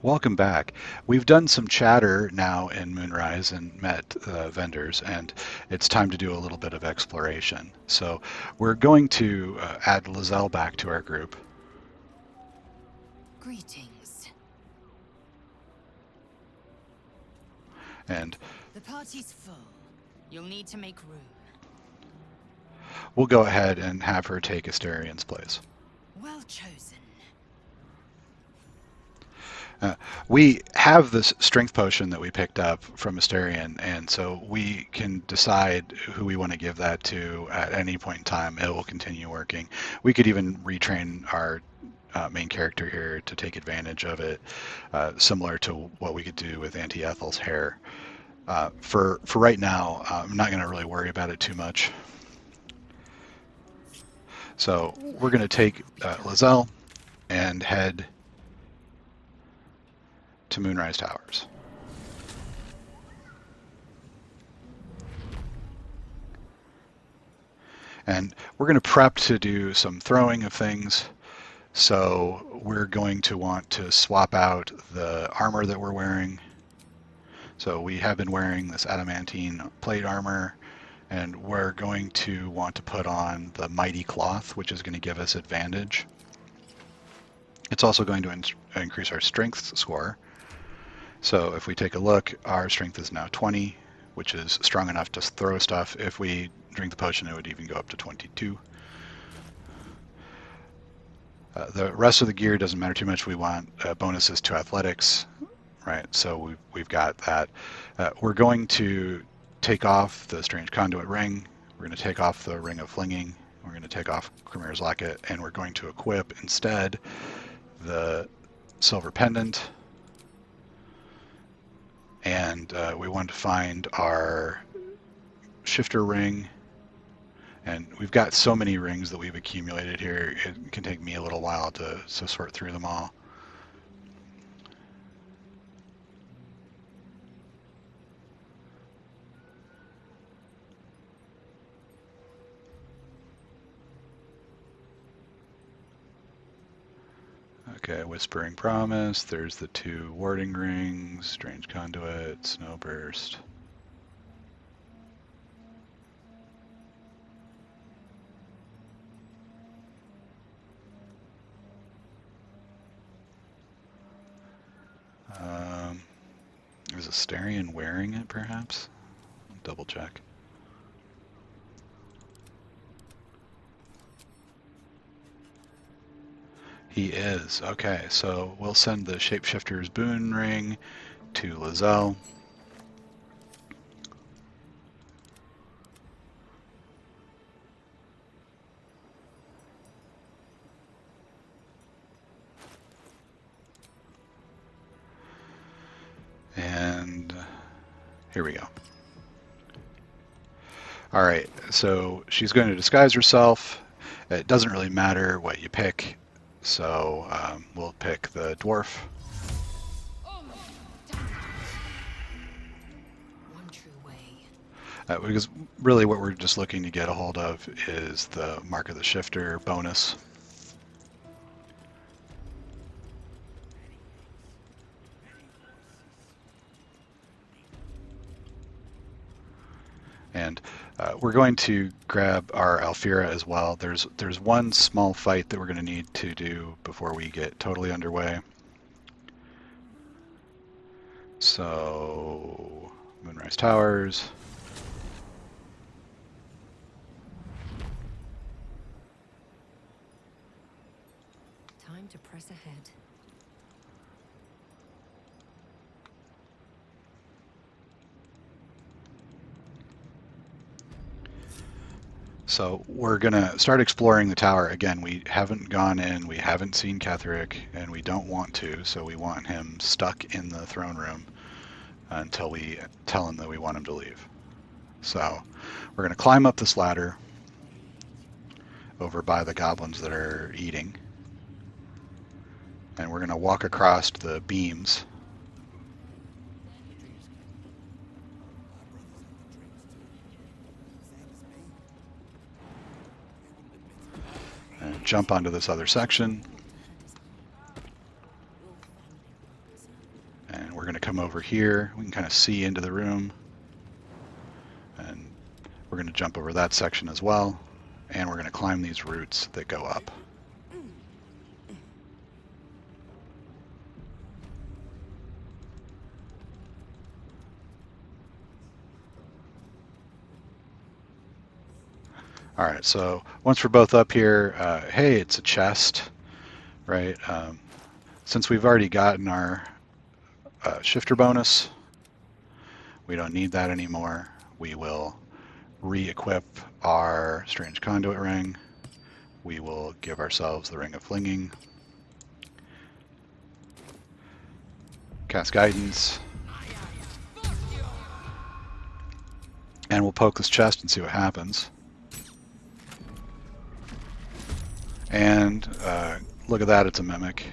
Welcome back. We've done some chatter now in Moonrise and met vendors, and it's time to do a little bit of exploration. So we're going to add Lae'zel back to our group. Greetings. And The party's full. You'll need to make room. we'll go ahead and have her take Asterian's place. Well chosen. We have this strength potion that we picked up from Asterian, and so we can decide who we want to give that to at any point in time. It will continue working. We could even retrain our main character here to take advantage of it, similar to what we could do with Auntie Ethel's hair. For right now, I'm not going to really worry about it too much. So we're going to take Lae'zel and head to Moonrise Towers. And we're going to prep to do some throwing of things. So we're going to want to swap out the armor that we're wearing. So we have been wearing this adamantine plate armor, and we're going to want to put on the mighty cloth, which is going to give us advantage. It's also going to increase our strength score. So if we take a look, our strength is now 20, which is strong enough to throw stuff. If we drink the potion, it would even go up to 22. The rest of the gear doesn't matter too much. We want bonuses to athletics, right? So we've got that. We're going to take off the strange conduit ring. We're going to take off the ring of flinging. We're going to take off Crimere's locket, and we're going to equip instead the silver pendant. And we want to find our shifter ring. And we've got so many rings that we've accumulated here, it can take me a little while to sort through them all. Okay, Whispering Promise, there's the 2 warding rings, Strange Conduit, Snowburst. Is Asterian wearing it, perhaps? Double check. He is. Okay, so we'll send the Shapeshifter's Boon Ring to Lae'zel. And here we go. All right, so she's going to disguise herself. It doesn't really matter what you pick, so we'll pick the dwarf. One true way. Because really what we're just looking to get a hold of is the Mark of the Shifter bonus. And we're going to grab our Alfira as well. There's one small fight that we're going to need to do before we get totally underway. So, Moonrise Towers. Time to press ahead. So we're going to start exploring the tower. Again, we haven't gone in, we haven't seen Ketheric, and we don't want to, so we want him stuck in the throne room until we tell him that we want him to leave. So we're going to climb up this ladder over by the goblins that are eating, and we're going to walk across the beams. And jump onto this other section. come over here. We can kind of see into the room. And we're going to jump over that section as well. And we're going to climb these roots that go up. All right, so once we're both up here, hey, it's a chest, right? Since we've already gotten our shifter bonus, we don't need that anymore. We will re-equip our strange conduit ring. We will give ourselves the ring of flinging. Cast guidance. And we'll poke this chest and see what happens. And look at that, it's a mimic.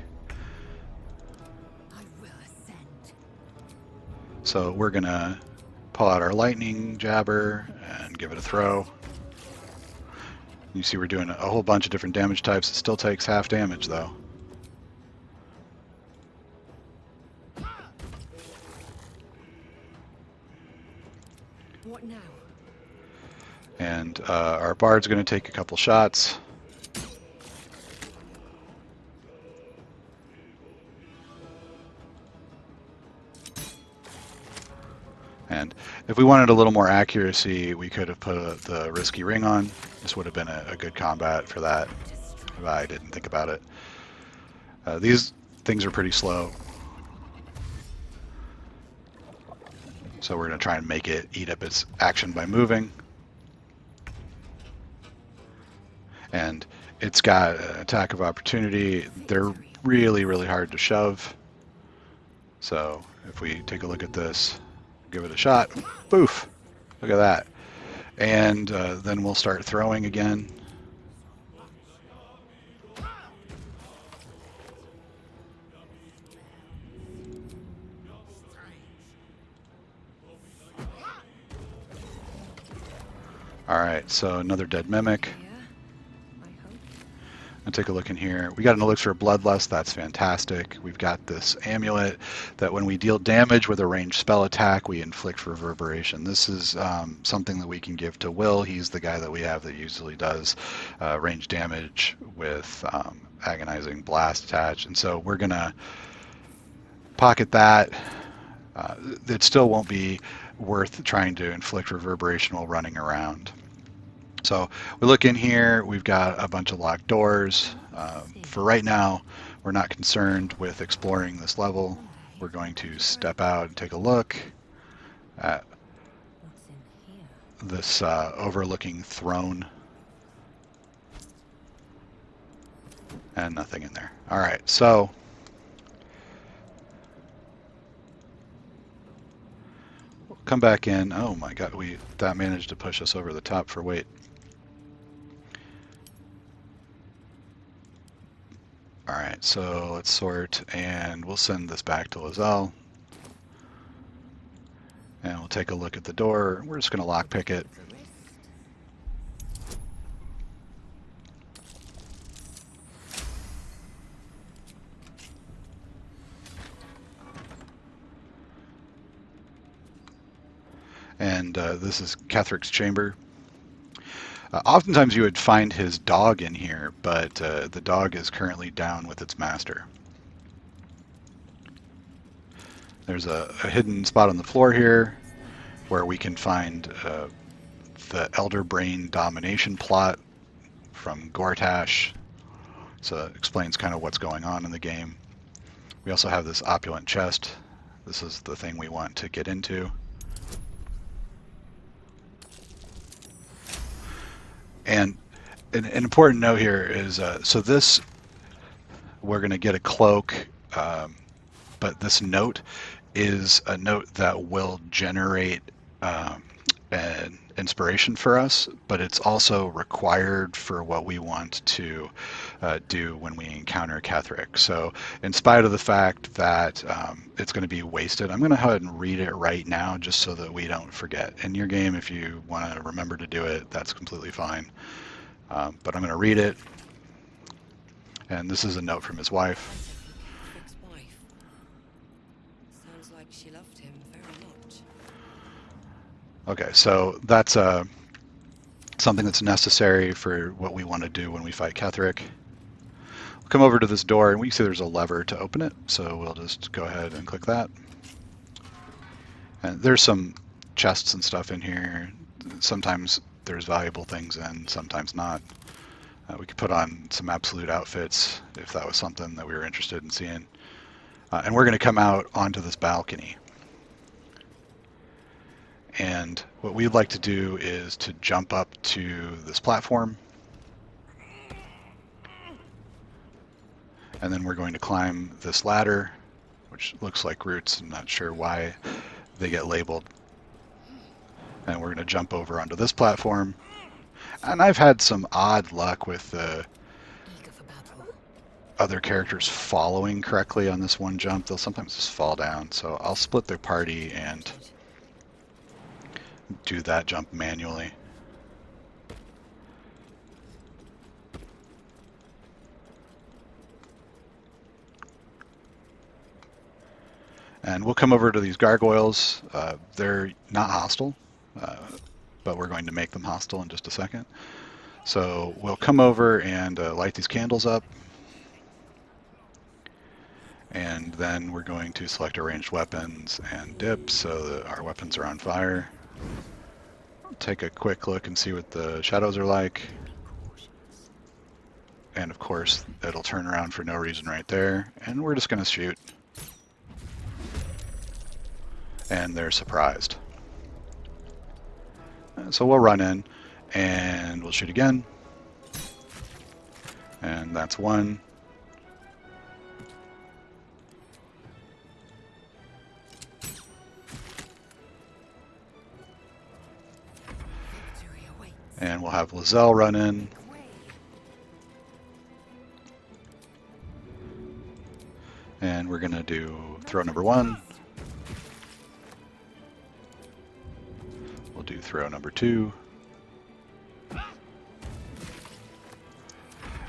So we're going to pull out our lightning jabber and give it a throw. You see we're doing a whole bunch of different damage types. It still takes half damage though. What now? And our bard's going to take a couple shots. And if we wanted a little more accuracy, we could have put the risky ring on. This would have been a good combat for that, but I didn't think about it. These things are pretty slow. So we're going to try and make it eat up its action by moving. And it's got an attack of opportunity. They're really, really hard to shove. So if we take a look at this, give it a shot, poof, look at that. And then we'll start throwing again. Alright, so another dead mimic. And take a look in here. We got an elixir of bloodlust. That's fantastic. We've got this amulet that when we deal damage with a ranged spell attack, we inflict reverberation. This is something that we can give to Will. He's the guy that we have that usually does ranged damage with agonizing blast attached. And so we're going to pocket that. It still won't be worth trying to inflict reverberation while running around. So we look in here, we've got a bunch of locked doors. For right now, we're not concerned with exploring this level. We're going to step out and take a look at this overlooking throne. And nothing in there. All right, so we'll come back in. Oh my God, that managed to push us over the top for weight. Alright, so let's sort, and we'll send this back to Lae'zel. And we'll take a look at the door. We're just going to lockpick it. And this is Kethric's chamber. Oftentimes you would find his dog in here, but the dog is currently down with its master. There's a hidden spot on the floor here where we can find the Elder Brain domination plot from Gortash. So it explains kind of what's going on in the game. We also have this opulent chest. This is the thing we want to get into. And an important note here is, so this, we're going to get a cloak, but this note is a note that will generate an inspiration for us, but it's also required for what we want to do when we encounter Ketheric. So in spite of the fact that it's going to be wasted, I'm going to go ahead and read it right now just so that we don't forget. In your game, if you want to remember to do it, that's completely fine. But I'm going to read it. And this is a note from his wife. Sounds like she loved him very much. Okay, so that's something that's necessary for what we want to do when we fight Ketheric. We'll come over to this door, and we see there's a lever to open it, so we'll just go ahead and click that. And there's some chests and stuff in here. Sometimes there's valuable things in, sometimes not. We could put on some absolute outfits if that was something that we were interested in seeing. And we're going to come out onto this balcony. And what we'd like to do is to jump up to this platform. And then we're going to climb this ladder, which looks like roots. I'm not sure why they get labeled. And we're going to jump over onto this platform. And I've had some odd luck with the other characters following correctly on this one jump. They'll sometimes just fall down. So I'll split the party and do that jump manually. And we'll come over to these gargoyles. They're not hostile, but we're going to make them hostile in just a second. So we'll come over and light these candles up. And then we're going to select our ranged weapons and dip so that our weapons are on fire. Take a quick look and see what the shadows are like. And of course, it'll turn around for no reason right there. And we're just going to shoot. And they're surprised. So we'll run in and we'll shoot again. And that's one. And we'll have Lae'zel run in. And we're going to do throw number one. We'll do throw number two.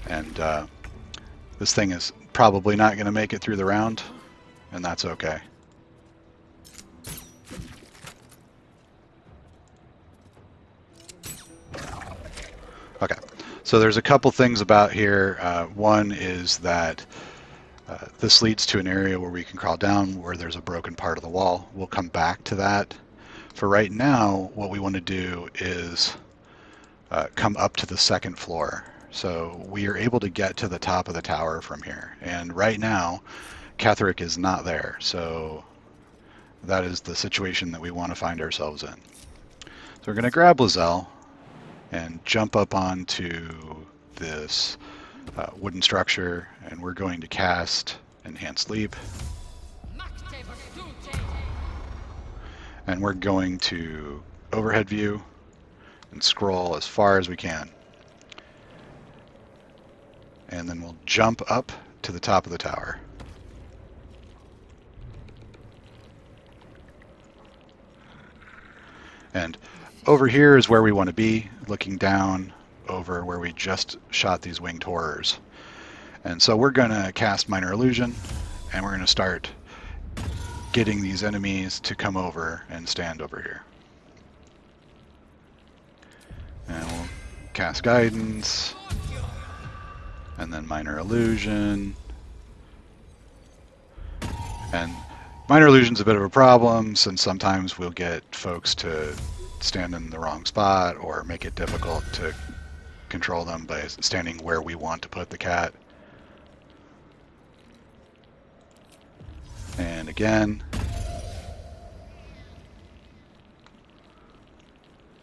And this thing is probably not going to make it through the round, and that's okay. Okay, so there's a couple things about here. One is that this leads to an area where we can crawl down where there's a broken part of the wall. We'll come back to that. For right now, what we want to do is come up to the second floor. So we are able to get to the top of the tower from here. And right now, Ketheric is not there. So that is the situation that we want to find ourselves in. So we're going to grab Lae'zel and jump up onto this wooden structure, and we're going to cast Enhanced Leap. And we're going to overhead view and scroll as far as we can. And then we'll jump up to the top of the tower. And over here is where we want to be, looking down over where we just shot these winged horrors. And so we're going to cast Minor Illusion, and we're going to start getting these enemies to come over and stand over here. And we'll cast Guidance, and then Minor Illusion. And Minor Illusion's a bit of a problem, since sometimes we'll get folks to stand in the wrong spot or make it difficult to control them by standing where we want to put the cat. And again.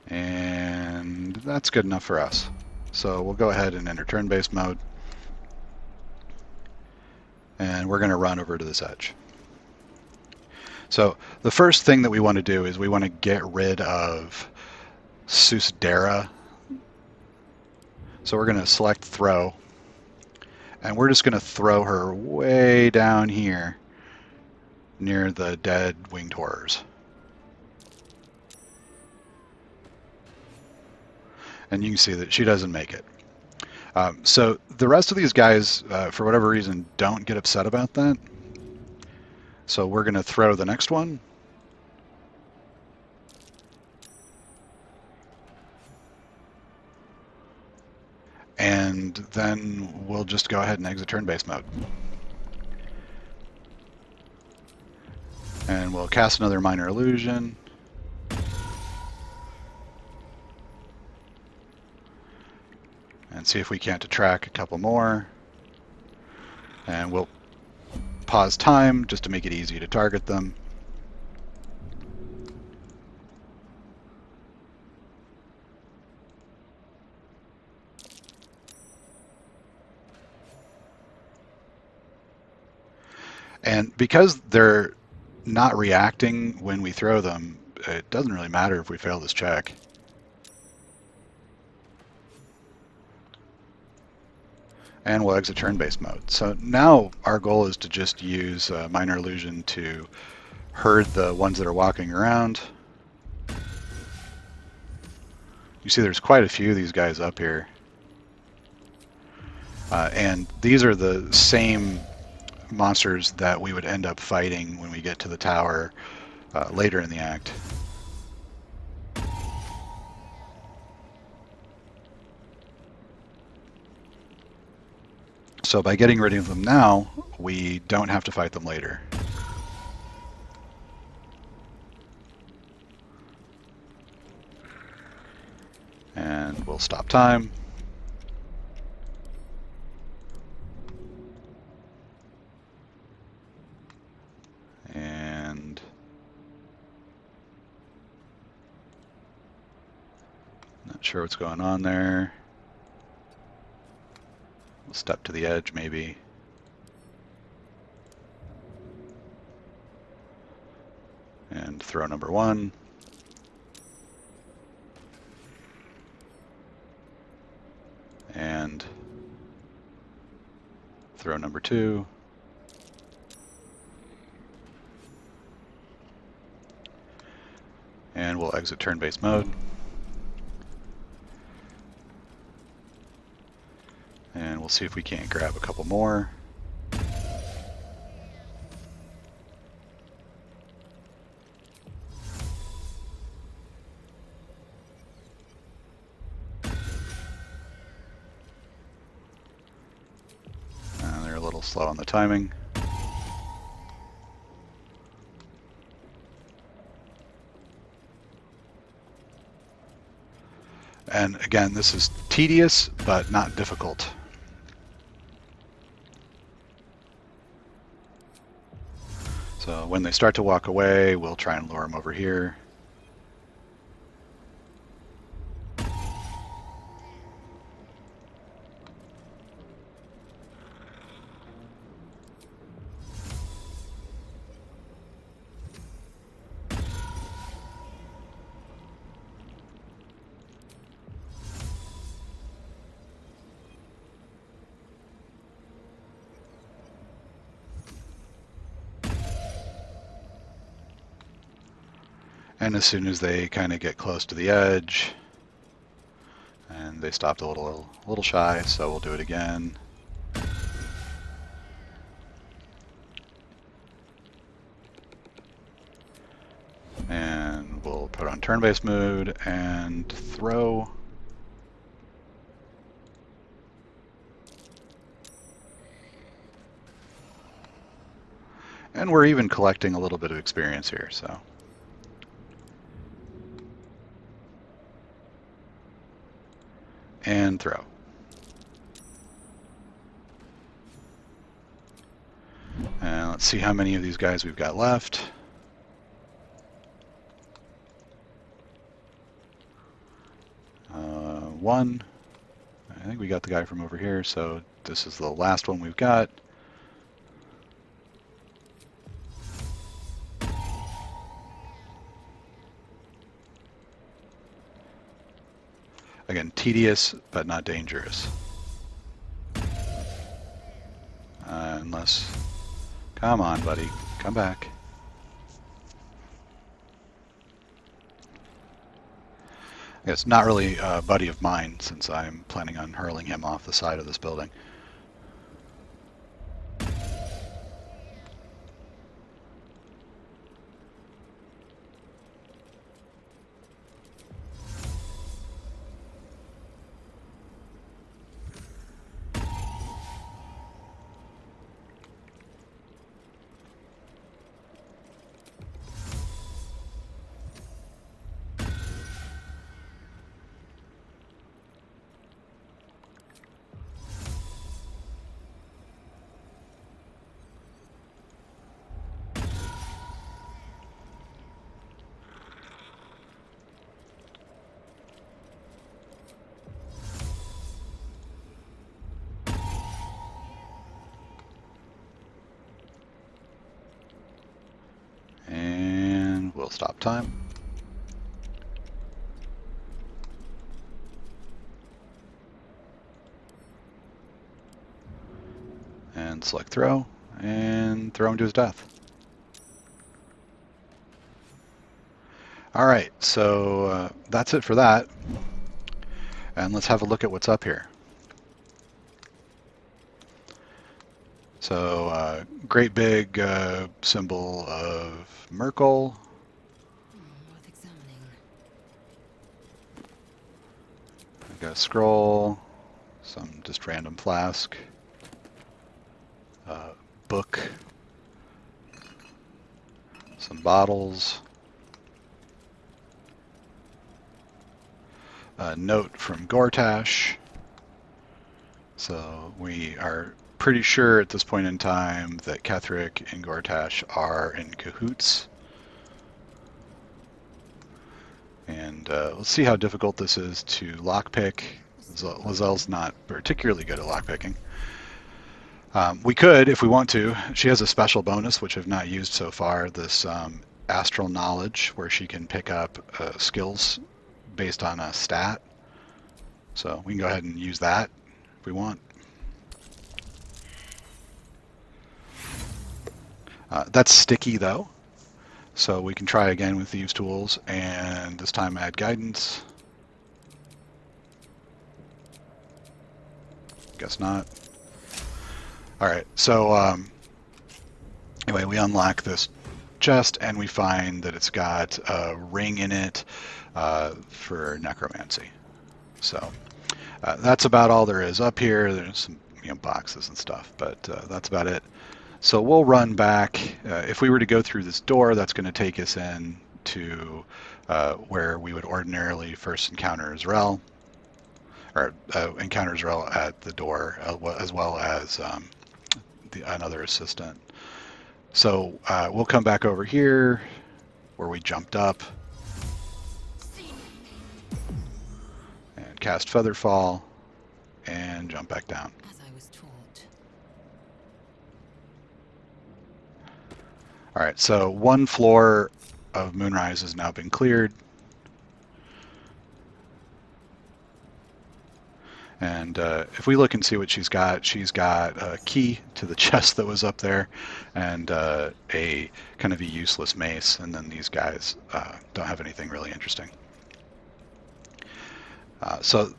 And that's good enough for us. So we'll go ahead and enter turn-based mode. And we're going to run over to this edge. So the first thing that we want to do is we want to get rid of Susdera. So we're going to select throw. And we're just going to throw her way down here near the dead winged horrors. And you can see that she doesn't make it. So the rest of these guys, for whatever reason, don't get upset about that. So we're going to throw the next one. And then we'll just go ahead and exit turn-based mode. And we'll cast another minor illusion. And see if we can't detract a couple more. And we'll pause time just to make it easy to target them. And because they're not reacting when we throw them, it doesn't really matter if we fail this check. And we'll exit turn-based mode. So now our goal is to just use minor illusion to herd the ones that are walking around. You see there's quite a few of these guys up here. And these are the same monsters that we would end up fighting when we get to the tower later in the act. So by getting rid of them now, we don't have to fight them later. And we'll stop time. And not sure what's going on there. We'll step to the edge maybe. And throw number one. And throw number two. And we'll exit turn-based mode. And we'll see if we can't grab a couple more. They're a little slow on the timing. And again, this is tedious, but not difficult. So when they start to walk away, we'll try and lure them over here. And as soon as they kind of get close to the edge, and they stopped a little shy, so we'll do it again. And we'll put on turn-based mode and throw. And we're even collecting a little bit of experience here, so. And throw. And let's see how many of these guys we've got left. One. I think we got the guy from over here, so this is the last one we've got. Again, tedious, but not dangerous. Unless... Come on, buddy. Come back. It's not really a buddy of mine, since I'm planning on hurling him off the side of this building. stop time. And select throw, and throw him to his death. All right, so that's it for that. And let's have a look at what's up here. So, great big symbol of Merkel. Worth examining. We've got a scroll, some just random flask, book, some bottles, a note from Gortash. So we are pretty sure at this point in time that Ketheric and Gortash are in cahoots. And let's see how difficult this is to lockpick. Lae'zel's not particularly good at lockpicking. We could, if we want to. She has a special bonus, which I've not used so far, this astral knowledge, where she can pick up skills based on a stat. So we can go ahead and use that if we want. That's sticky, though. So we can try again with these tools, and this time add guidance. Guess not. All right, so anyway, we unlock this chest, and we find that it's got a ring in it for necromancy. So that's about all there is up here. There's some boxes and stuff, but that's about it. So we'll run back. If we were to go through this door, that's going to take us in to where we would ordinarily first encounter Israel, or encounter Israel at the door, as well as another assistant. So we'll come back over here where we jumped up and cast Featherfall and jump back down. As I was taught. All right, so one floor of Moonrise has now been cleared. And if we look and see what she's got a key to the chest that was up there, and a kind of a useless mace, and then these guys don't have anything really interesting. So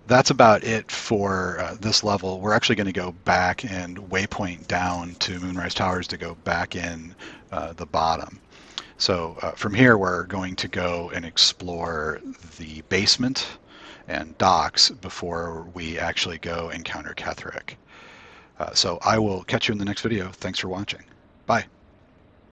that's about it for this level. We're actually going to go back and waypoint down to Moonrise Towers to go back in the bottom. So from here, we're going to go and explore the basement and docks before we actually go encounter Ketheric. So I will catch you in the next video. Thanks for watching. Bye.